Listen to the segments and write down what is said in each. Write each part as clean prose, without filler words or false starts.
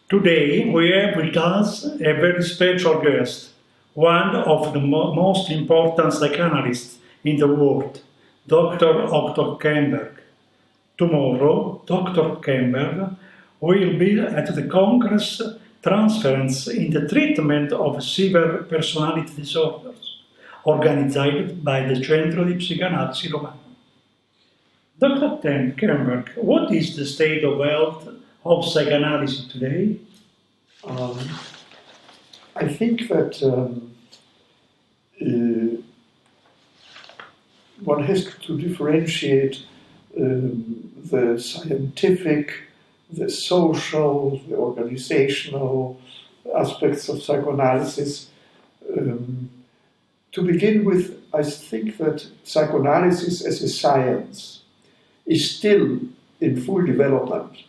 Today we have with us a very special guest, one of the most important psychoanalysts in the world, Dr. Otto Kernberg. Tomorrow, Dr. Kernberg will be at the Congress Transference in the Treatment of Severe Personality Disorders, organized by the Centro di Psicoanalisi Romano. Dr. Kernberg, what is the state of health of psychoanalysis today? I think that one has to differentiate the scientific, the social, the organizational aspects of psychoanalysis. To begin with, I think that psychoanalysis as a science is still in full development.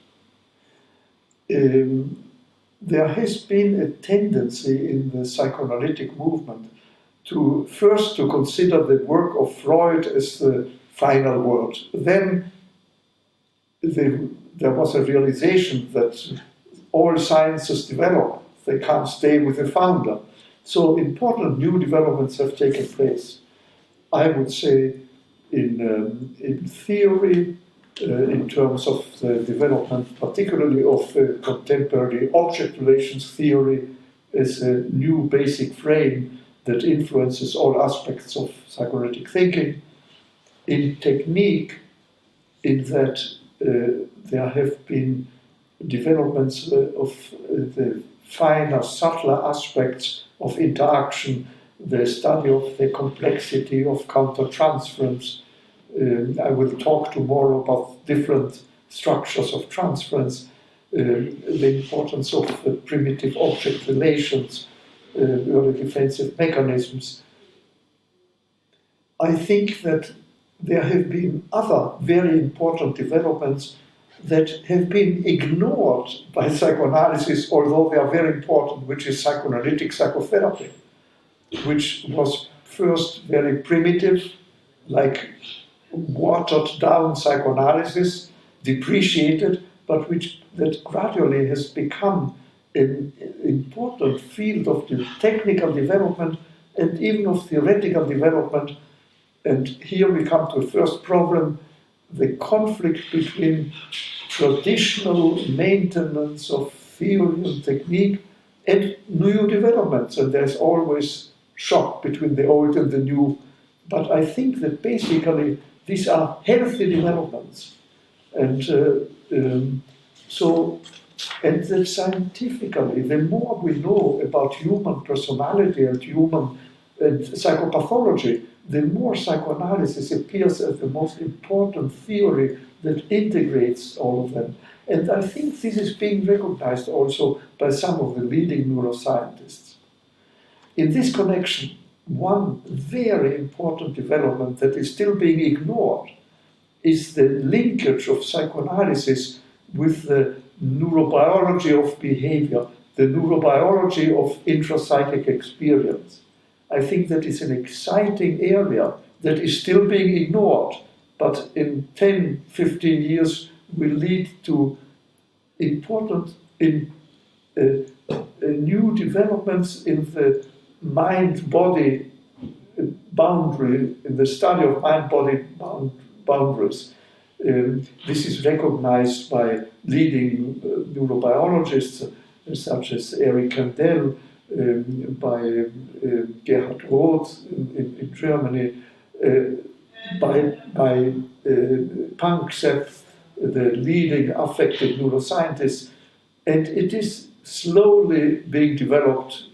There has been a tendency in the psychoanalytic movement to first to consider the work of Freud as the final word. Then there was a realization that all sciences develop, they can't stay with the founder. So important new developments have taken place. I would say in theory, in terms of the development, particularly of contemporary object relations theory as a new basic frame that influences all aspects of psychoanalytic thinking. In technique, in that there have been developments of the finer, subtler aspects of interaction, the study of the complexity of countertransference. I will talk tomorrow about different structures of transference, the importance of primitive object relations, early defensive mechanisms. I think that there have been other very important developments that have been ignored by psychoanalysis, although they are very important, which is psychoanalytic psychotherapy, which was first very primitive, like watered down psychoanalysis, depreciated, but that gradually has become an important field of the technical development and even of theoretical development. And here we come to the first problem, the conflict between traditional maintenance of theory and technique and new developments. And there's always shock between the old and the new. But I think that basically these are healthy developments. And and that scientifically, the more we know about human personality and human psychopathology, the more psychoanalysis appears as the most important theory that integrates all of them. And I think this is being recognized also by some of the leading neuroscientists. In this connection, one very important development that is still being ignored is the linkage of psychoanalysis with the neurobiology of behavior, the neurobiology of intrapsychic experience. I think that is an exciting area that is still being ignored, but in 10, 15 years will lead to important new developments in the mind-body boundary, in the study of mind-body boundaries. This is recognized by leading neurobiologists such as Eric Kandel, by Gerhard Roth in Germany, by Panksepp, the leading affective neuroscientist, and it is slowly being developed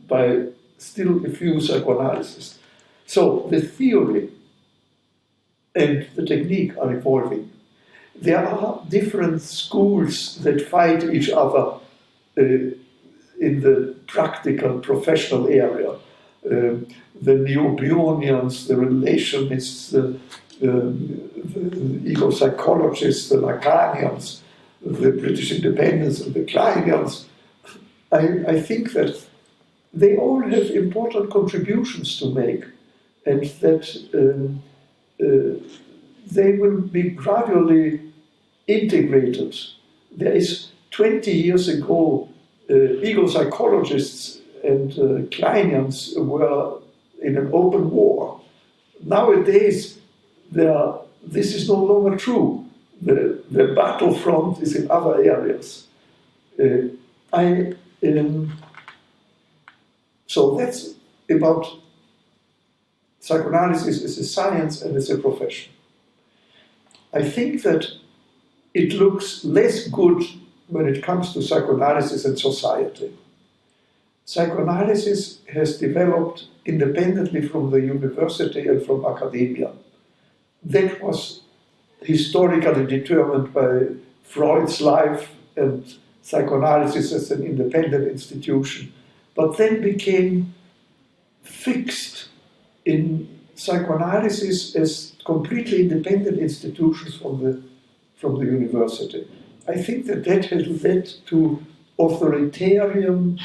by still a few psychoanalysts. So the theory and the technique are evolving. There are different schools that fight each other in the practical, professional area. The neo-Bionians, the relationists, the ego-psychologists, the Lacanians, the British independents, and the Kleinians. I think that they all have important contributions to make, and that they will be gradually integrated. There is 20 years ago ego psychologists and Kleinians were in an open war. Nowadays, this is no longer true. The battlefront is in other areas. So that's about psychoanalysis as a science and as a profession. I think that it looks less good when it comes to psychoanalysis and society. Psychoanalysis has developed independently from the university and from academia. That was historically determined by Freud's life and psychoanalysis as an independent institution, but then became fixed in psychoanalysis as completely independent institutions from the university. I think that has led to authoritarian,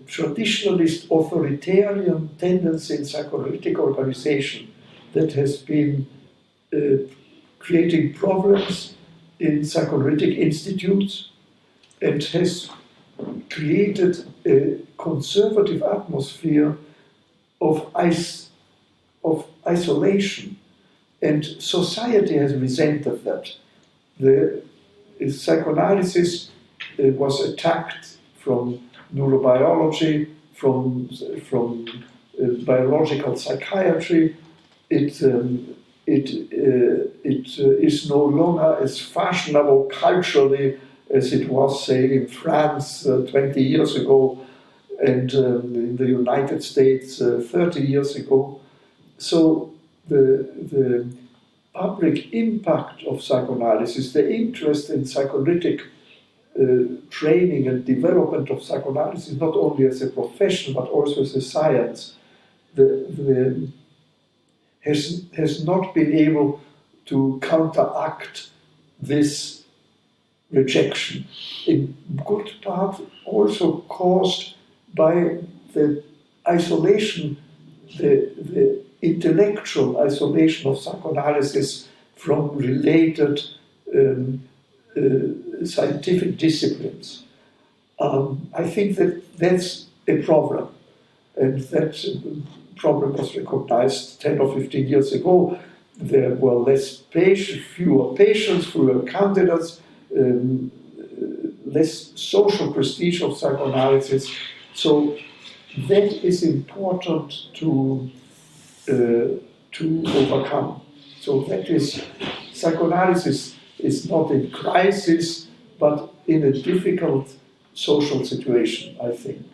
traditionalist authoritarian tendency in psychoanalytic organization that has been creating problems in psychoanalytic institutes and has created a conservative atmosphere of isolation. And society has resented that. The psychoanalysis was attacked from neurobiology, from biological psychiatry. It is no longer as fashionable culturally as it was, say, in France 20 years ago and in the United States 30 years ago. So the public impact of psychoanalysis, the interest in psychoanalytic training and development of psychoanalysis, not only as a profession but also as a science, has not been able to counteract this rejection, in good part also caused by the isolation, the intellectual isolation of psychoanalysis from related scientific disciplines. I think that that's a problem, and that problem was recognized 10 or 15 years ago. There were fewer patients, fewer candidates, less social prestige of psychoanalysis. So that is important to overcome. So that is, psychoanalysis is not in crisis, but in a difficult social situation, I think.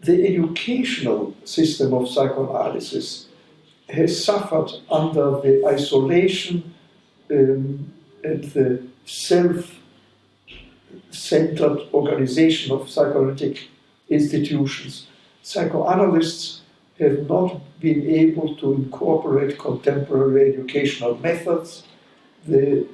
The educational system of psychoanalysis has suffered under the isolation and the self-centered organization of psychoanalytic institutions. Psychoanalysts have not been able to incorporate contemporary educational methods. The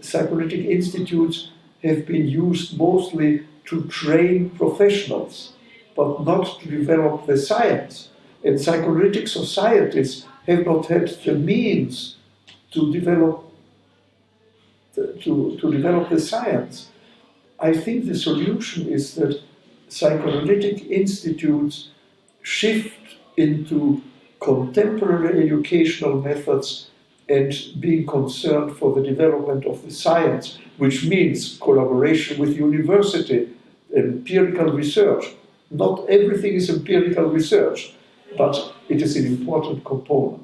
psychoanalytic institutes have been used mostly to train professionals, but not to develop the science. And psychoanalytic societies have not had the means to develop the science. I think the solution is that psychoanalytic institutes shift into contemporary educational methods and being concerned for the development of the science, which means collaboration with university, empirical research. Not everything is empirical research, but it is an important component.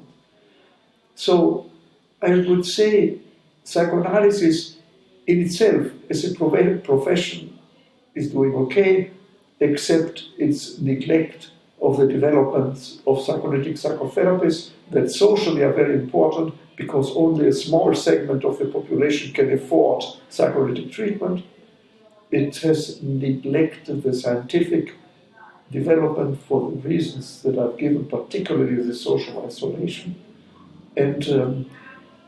So I would say psychoanalysis in itself as a profession is doing okay, except its neglect of the development of psychoanalytic psychotherapies that socially are very important because only a small segment of the population can afford psychoanalytic treatment. It has neglected the scientific development for the reasons that I've given, particularly the social isolation. And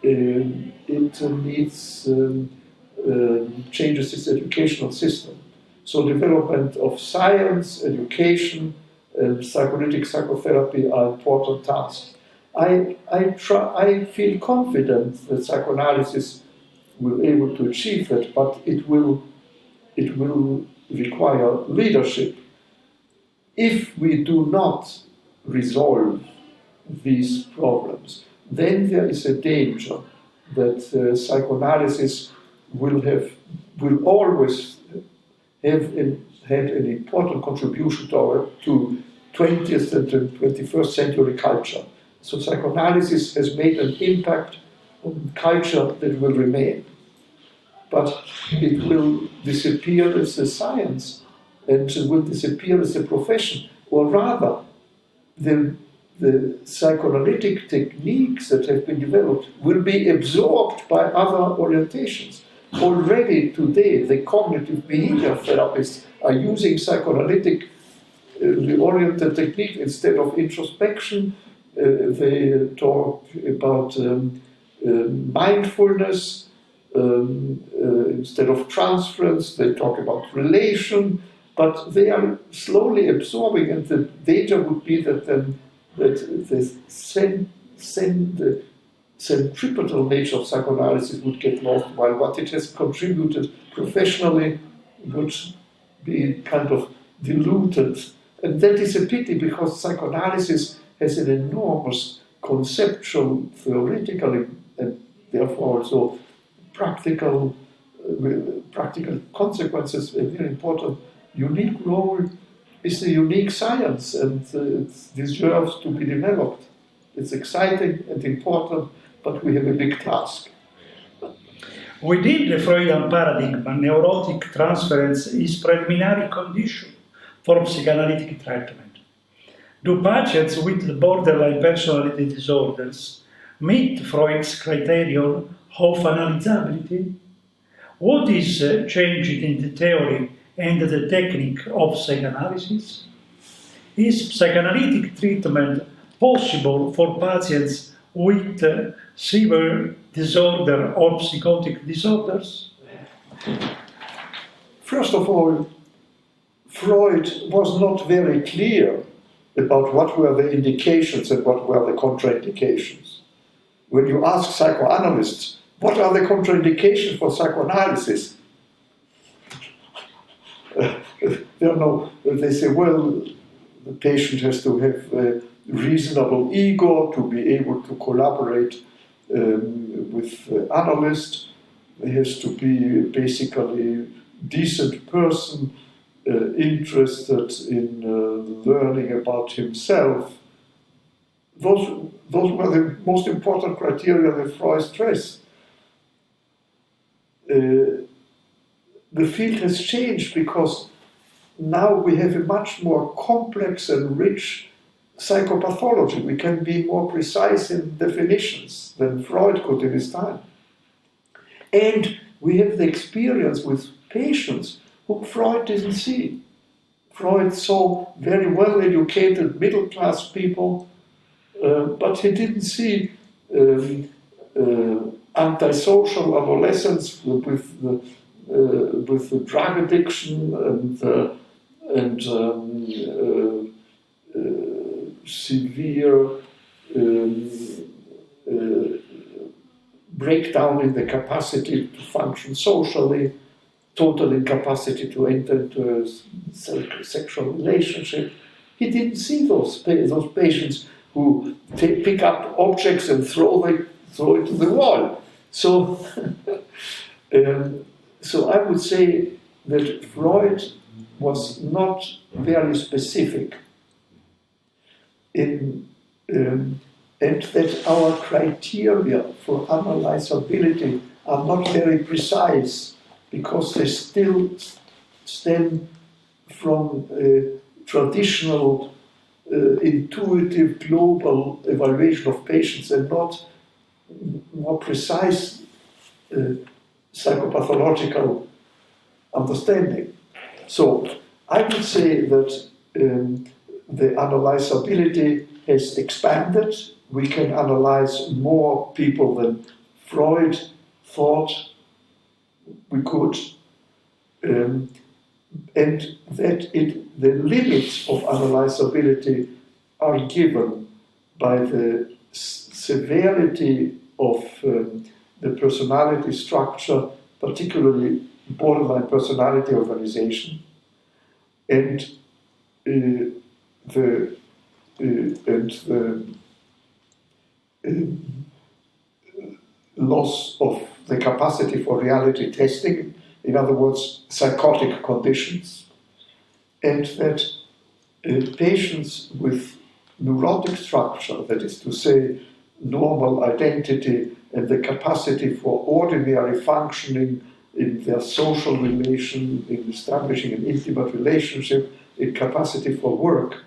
it needs changes its educational system. So development of science, education, and psychoanalytic psychotherapy are important tasks. I feel confident that psychoanalysis will able to achieve that, but it will require leadership. If we do not resolve these problems, then there is a danger that psychoanalysis will always have had an important contribution to 20th and 21st century culture. So psychoanalysis has made an impact on culture that will remain. But it will disappear as a science, and it will disappear as a profession, or rather, the psychoanalytic techniques that have been developed will be absorbed by other orientations. Already today, the cognitive behavior therapists are using psychoanalytic oriented technique instead of introspection. They talk about mindfulness instead of transference. They talk about relation, but they are slowly absorbing, and the danger would be that the centripetal nature of psychoanalysis would get lost, while what it has contributed professionally would be kind of diluted. And that is a pity, because psychoanalysis has an enormous conceptual, theoretical, and therefore also practical consequences. A very important, unique role is a unique science, and it deserves to be developed. It's exciting and important, but we have a big task. Within the Freudian paradigm, neurotic transference is preliminary condition for psychoanalytic treatment. Do patients with borderline personality disorders meet Freud's criterion of analyzability? What is changed in the theory and the technique of psychoanalysis? Is psychoanalytic treatment possible for patients with severe disorder or psychotic disorders? First of all, Freud was not very clear about what were the indications and what were the contraindications. When you ask psychoanalysts, what are the contraindications for psychoanalysis? They say, well, the patient has to have a reasonable ego to be able to collaborate with analysts. He has to be basically a decent person, interested in learning about himself. Those were the most important criteria that Freud stressed. The field has changed because now we have a much more complex and rich psychopathology. We can be more precise in definitions than Freud could in his time. And we have the experience with patients who Freud didn't see. Freud saw very well-educated middle-class people, but he didn't see antisocial adolescents with the drug addiction and severe breakdown in the capacity to function socially, total incapacity to enter into a sexual relationship. He didn't see those patients who pick up objects and throw it to the wall. So, so I would say that Freud was not very specific and that our criteria for analyzability are not very precise, because they still stem from traditional intuitive global evaluation of patients and not more precise psychopathological understanding. So I would say that the analyzability has expanded. We can analyze more people than Freud thought we could, and that the limits of analyzability are given by the severity of the personality structure, particularly borderline personality organization, and the loss of the capacity for reality testing, in other words, psychotic conditions, and that patients with neurotic structure, that is to say, normal identity and the capacity for ordinary functioning in their social relation, in establishing an intimate relationship, in capacity for work,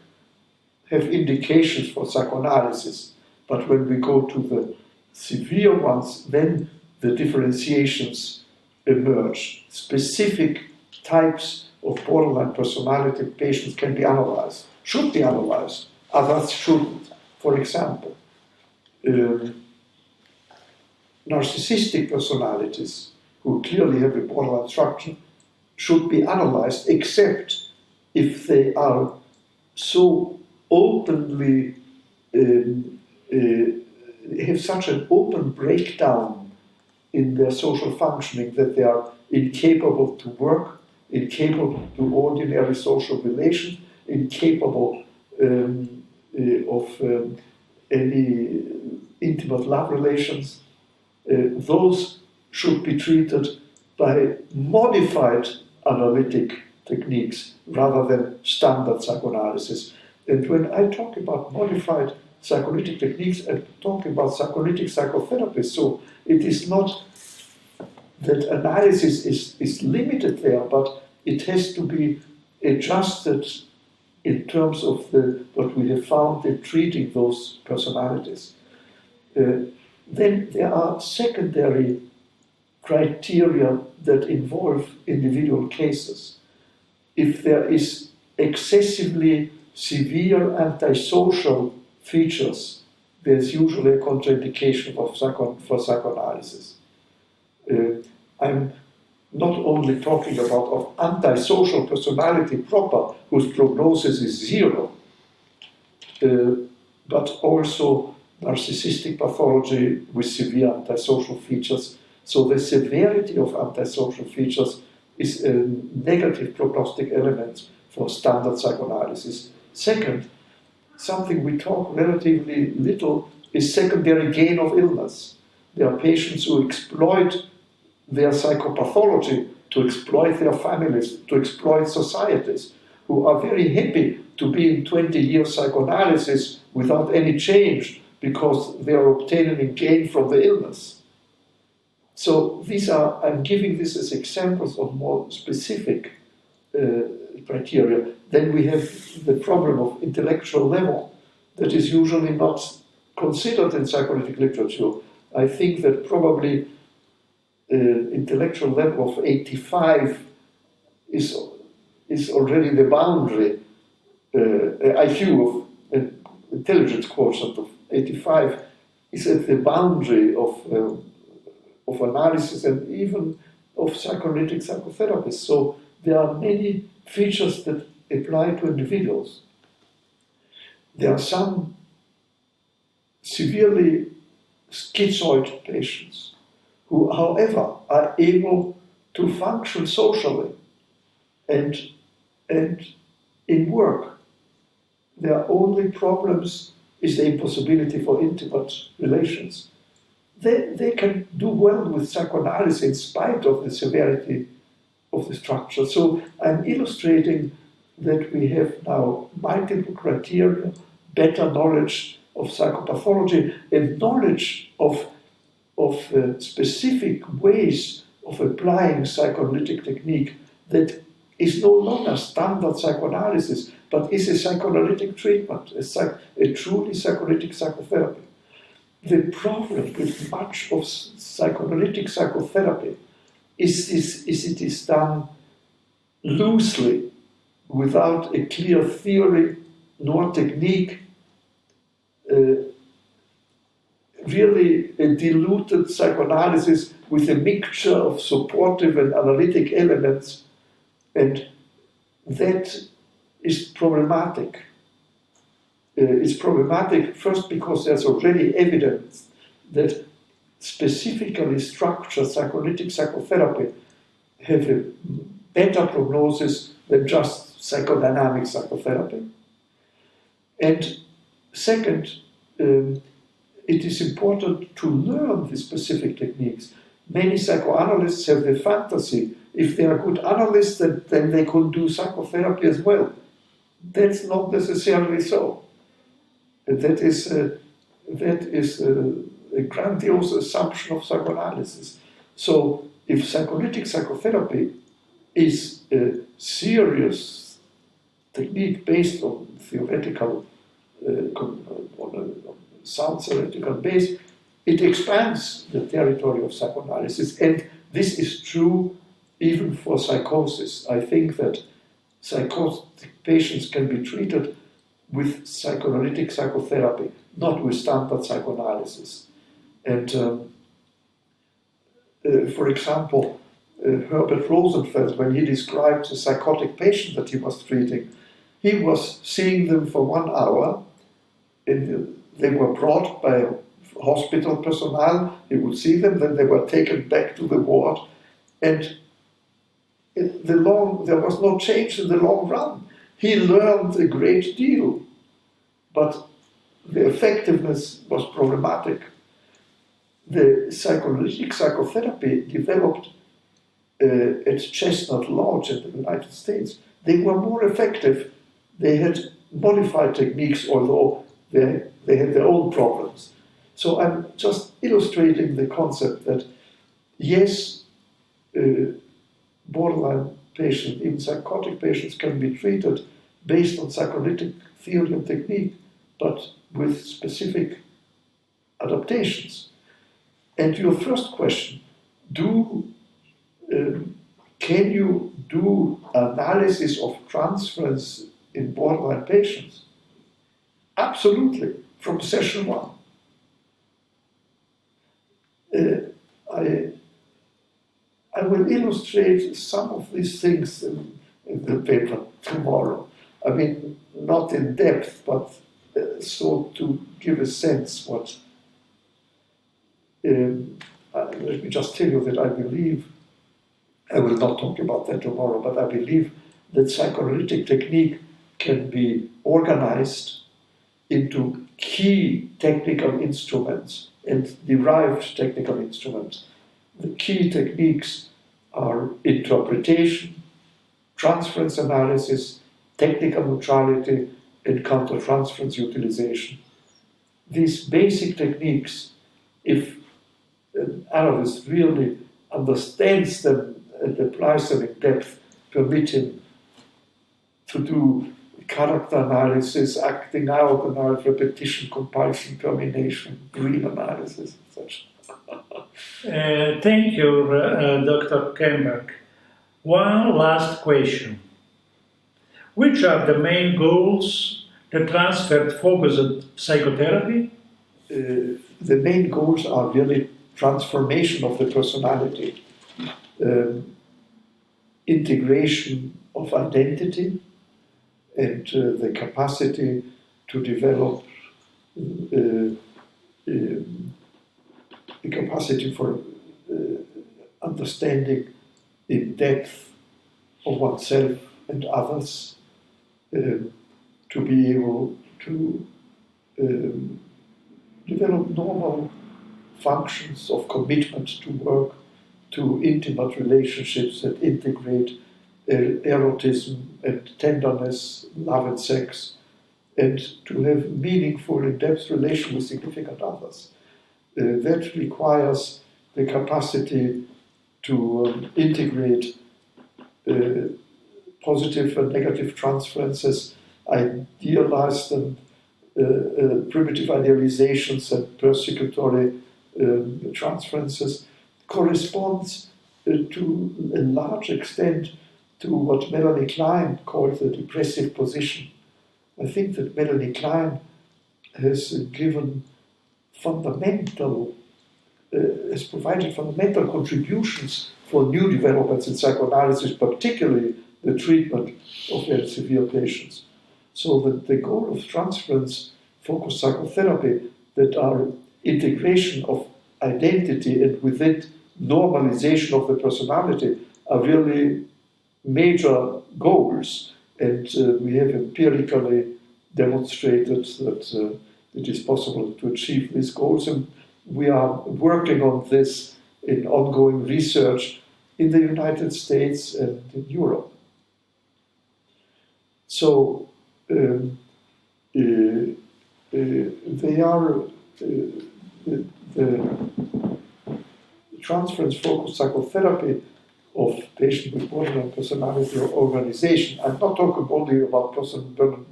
have indications for psychoanalysis. But when we go to the severe ones, then the differentiations emerge. Specific types of borderline personality patients can be analyzed, should be analyzed, others shouldn't. For example, narcissistic personalities who clearly have a borderline structure should be analyzed, except if they are so openly have such an open breakdown in their social functioning that they are incapable to work, incapable to ordinary social relations, incapable of any intimate love relations. Those should be treated by modified analytic techniques rather than standard psychoanalysis. And when I talk about modified psychoanalytic techniques, I'm talking about psychoanalytic psychotherapy. So it is not that analysis is limited there, but it has to be adjusted in terms of what we have found in treating those personalities. Then there are secondary criteria that involve individual cases. If there is excessively severe antisocial features, there's usually a contraindication for psychoanalysis. I'm not only talking about of antisocial personality proper, whose prognosis is zero, but also narcissistic pathology with severe antisocial features. So the severity of antisocial features is a negative prognostic element for standard psychoanalysis. Second, something we talk relatively little is secondary gain of illness. There are patients who exploit their psychopathology to exploit their families, to exploit societies, who are very happy to be in 20 years psychoanalysis without any change because they are obtaining a gain from the illness. So these are, I'm giving this as examples of more specific criteria. Then we have the problem of intellectual level that is usually not considered in psychoanalytic literature. I think that probably intellectual level of 85 is already the boundary. IQ of intelligence quotient of 85 is at the boundary of analysis and even of psychoanalytic psychotherapy. So there are many features that apply to individuals. There are some severely schizoid patients who, however, are able to function socially and in work. Their only problems is the impossibility for intimate relations. They can do well with psychoanalysis in spite of the severity of the structure. So I'm illustrating that we have now multiple criteria, better knowledge of psychopathology, and knowledge of specific ways of applying psychoanalytic technique that is no longer standard psychoanalysis, but is a psychoanalytic treatment, a truly psychoanalytic psychotherapy. The problem with much of psychoanalytic psychotherapy is it is done loosely, without a clear theory nor technique, really a diluted psychoanalysis with a mixture of supportive and analytic elements, and that is problematic. It's problematic first because there's already evidence that specifically structured psychoanalytic psychotherapy have a better prognosis than just psychodynamic psychotherapy. And second, it is important to learn the specific techniques. Many psychoanalysts have the fantasy, if they are good analysts, then they could do psychotherapy as well. That's not necessarily so. That is a grandiose assumption of psychoanalysis. So if psychoanalytic psychotherapy is a serious technique based on theoretical, on a sound theoretical base, it expands the territory of psychoanalysis. And this is true even for psychosis. I think that psychotic patients can be treated with psychoanalytic psychotherapy, not with standard psychoanalysis. And for example, Herbert Rosenfeld, when he described the psychotic patient that he was treating, he was seeing them for 1 hour, and they were brought by hospital personnel. He would see them, then they were taken back to the ward, and there was no change in the long run. He learned a great deal, but the effectiveness was problematic. The psychoanalytic psychotherapy developed at Chestnut Lodge in the United States. They were more effective. They had modified techniques, although they had their own problems. So I'm just illustrating the concept that, yes, borderline patients, even psychotic patients, can be treated based on psychoanalytic theory and technique, but with specific adaptations. And your first question, can you do analysis of transference in borderline patients? Absolutely, from session 1. I will illustrate some of these things in the paper tomorrow. I mean, not in depth, but so to give a sense what. Let me just tell you that I believe, I will not talk about that tomorrow, but I believe that psychoanalytic technique can be organized into key technical instruments and derived technical instruments. The key techniques are interpretation, transference analysis, technical neutrality, and countertransference utilization. These basic techniques, if an analyst really understands them and applies them in depth, permit him to do character analysis, acting out analysis, repetition, compulsion, termination, dream analysis, etc. Thank you, Dr. Kernberg. One last question. Which are the main goals the transfert-focused psychotherapy? The main goals are really transformation of the personality, integration of identity, and the capacity to develop the capacity for understanding in depth of oneself and others, to be able to develop normal functions of commitment to work, to intimate relationships that integrate erotism and tenderness, love and sex, and to have meaningful, in-depth relations with significant others. That requires the capacity to integrate positive and negative transferences, idealize them, primitive idealizations and persecutory transferences, corresponds to a large extent to what Melanie Klein called the depressive position. I think that Melanie Klein has given has provided fundamental contributions for new developments in psychoanalysis, particularly the treatment of very severe patients. So that the goal of transference-focused psychotherapy that are integration of identity and with it normalization of the personality are really major goals, and we have empirically demonstrated that it is possible to achieve these goals, and we are working on this in ongoing research in the United States and in Europe. So they are the transference-focused psychotherapy of patients with borderline personality or organization. I'm not talking only about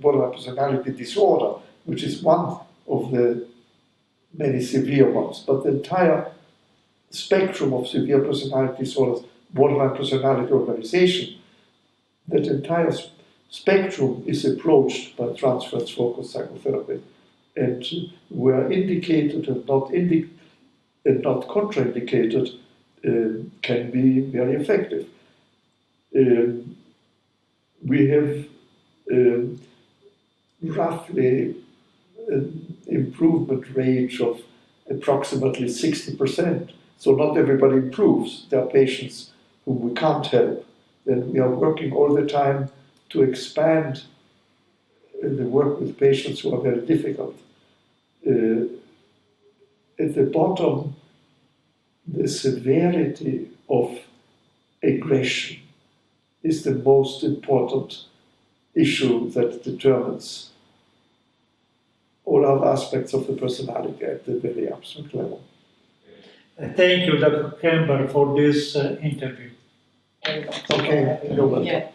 borderline personality disorder, which is one of the many severe ones, but the entire spectrum of severe personality disorders, borderline personality organization, that entire spectrum is approached by transference-focused psychotherapy, and where indicated and not contraindicated can be very effective. We have roughly an improvement range of approximately 60%. So not everybody improves. There are patients whom we can't help. Then we are working all the time to expand the work with patients who are very difficult. At the bottom, the severity of aggression is the most important issue that determines all other aspects of the personality at the very abstract level. Thank you, Dr. Kernberg, for this interview. Okay, you're welcome. Yeah.